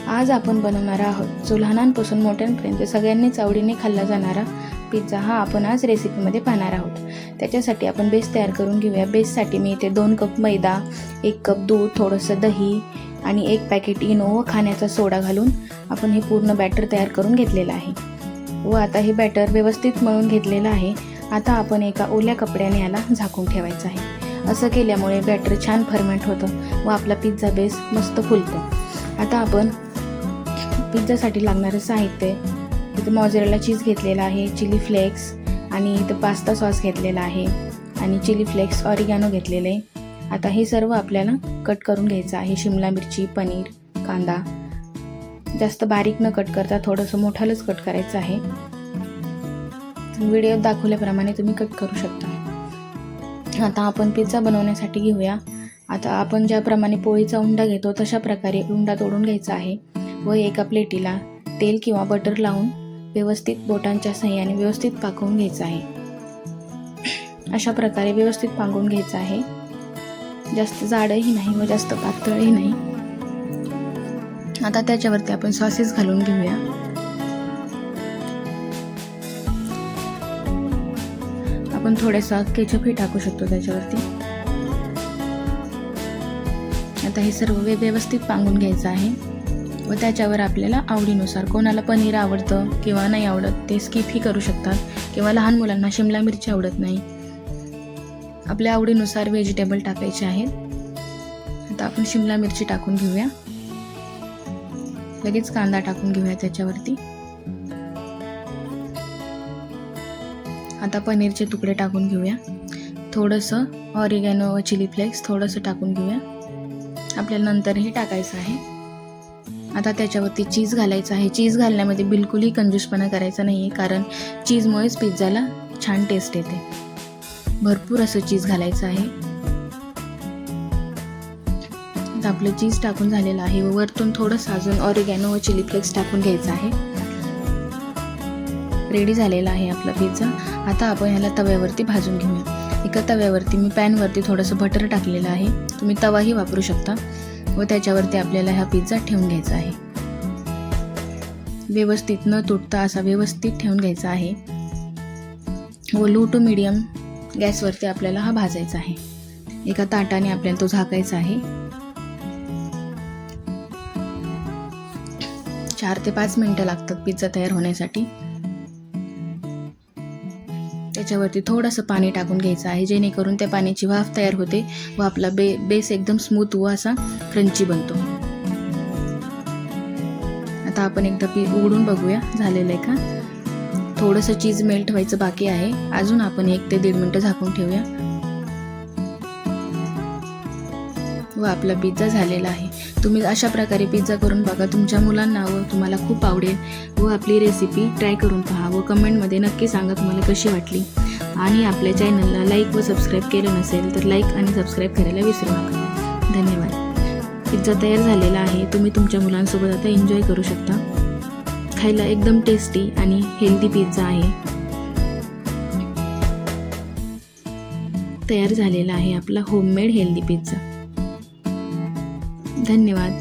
आज आपण बनवणार आहोत जो लहानांपासून मोठ्यांपर्यंत सगळ्यांनीच आवडीने खाल्ला जाणारा पिझ्झा हा आपण आज रेसिपीमध्ये पाहणार आहोत। त्याच्यासाठी आपण बेस तयार करून घेऊया। बेससाठी मी इथे 2 कप मैदा, 1 कप दूध, थोडंसं दही आणि 1 पॅकेट इनो व खाण्याचा सोडा घालून आपण हे पूर्ण बॅटर तयार करून घेतलेलं आहे व आता हे बॅटर व्यवस्थित मळून घेतलेलं आहे। आता आपण एका ओल्या कपड्याने याला झाकून ठेवायचं आहे। असं केल्यामुळे बॅटर छान फर्मेंट होतं व आपला पिझ्झा बेस मस्त फुलतो। आता आपण पिझ्झासाठी लागणारं साहित्य इथे मोझरेला चीज घेतलेला आहे, चिली फ्लेक्स आणि इथं पास्ता सॉस घेतलेला आहे आणि चिली फ्लेक्स ऑरिगॅनो घेतलेले। आता हे सर्व आपल्याला कट करून घ्यायचं आहे। शिमला मिरची, पनीर, कांदा जास्त बारीक न कट करता थोडंसं मोठालंच कट करायचं आहे। व्हिडिओत दाखवल्याप्रमाणे तुम्ही कट करू शकता। आता आपण पिझ्झा बनवण्यासाठी घेऊया। आता आपण ज्याप्रमाणे पोळीचा उंडा घेतो तशा प्रकारे उंडा तोडून घ्यायचा आहे व एका प्लेटीला तेल किंवा बटर लावून व्यवस्थित बोटांच्या सहाय्याने व्यवस्थित पाकवून घ्यायचं आहे। अशा प्रकारे व्यवस्थित पाकवून घ्यायचं आहे। जास्त जाडही नाही व जास्त पातळही नाही। आता त्याच्यावरती आपण सॉसेस घालून घेऊया। आपण थोडासा केचपही टाकू शकतो त्याच्यावरती। आता हे सर्व व्यवस्थित पांगून घ्यायचं आहे व त्याच्यावर आपल्याला आवडीनुसार, कोणाला पनीर आवडतं किंवा नाही आवडत ते स्किपही करू शकतात, किंवा लहान मुलांना शिमला मिरची आवडत नाही, आपल्या आवडीनुसार व्हेजिटेबल टाकायचे आहेत। आता आपण शिमला मिरची टाकून घेऊया, लगेच कांदा टाकून घेऊया त्याच्यावरती। आता पनीरचे तुकडे टाकून घेऊया, थोडंसं ऑरिगॅनो व चिली फ्लेक्स थोडंसं टाकून घेऊया, आपल्याला नंतरही टाकायचं आहे। आता त्याच्यावरती चीज घालायचं आहे। चीज घालण्यामध्ये बिलकुलही कंजूसपणा करायचा नाही आहे, कारण चीजमुळेच पिझ्झाला छान टेस्ट येते। भरपूर असं चीज घालायचं आहे। आता आपलं चीज टाकून झालेलं आहे व वरतून थोडंसं अजून ऑरिगॅनो व चिली फ्लेक्स टाकून घ्यायचं आहे। रेडी झालेला आहे आपला पिझ्झा। आता आपण ह्याला तव्यावरती भाजून घेऊया। एका तव्यावरती मी पॅनवरती थोडंसं बटर टाकलेलं आहे, तुम्ही तवाही वापरू शकता व त्याच्यावरती आपल्याला हा पिझ्झा ठेवून घ्यायचा आहे। व्यवस्थित न तुटता असा व्यवस्थित ठेवून घ्यायचा आहे व लो टू मीडियम गॅसवरती आपल्याला हा भाजायचा आहे। एका ताटाने आपल्याला तो झाकायचा आहे। 4 ते 5 मिनिटं लागतात पिझ्झा तयार होण्यासाठी। त्याच्यावरती थोडंसं पाणी टाकून घ्यायचं आहे, जेणेकरून त्या पाण्याची वाफ तयार होते व आपला बेस एकदम स्मूथ व असा क्रंची बनतो। आता आपण एकदा उघडून बघूया झालेलं आहे का। थोडंसं चीज मेल्ट व्हायचं बाकी आहे, अजून आपण 1 ते 1.5 मिनिटं झाकून ठेवूया व आपला पिझ्झा झालेला आहे। तुम्ही अशा प्रकारे पिझ्झा करून बघा, तुमच्या मुलांना व तुम्हाला खूप आवडेल व आपली रेसिपी ट्राय करून पहा व कमेंटमध्ये नक्की सांगा तुम्हाला कशी वाटली। आणि आपल्या चॅनलला लाईक व सबस्क्राईब केलं नसेल तर लाईक आणि सबस्क्राईब करायला विसरू नका। धन्यवाद। पिझ्झा तयार झालेला आहे, तुम्ही तुमच्या मुलांसोबत आता एन्जॉय करू शकता। खायला एकदम टेस्टी आणि हेल्दी पिझ्झा आहे। तयार झालेला आहे आपला होममेड हेल्दी पिझ्झा। धन्यवाद।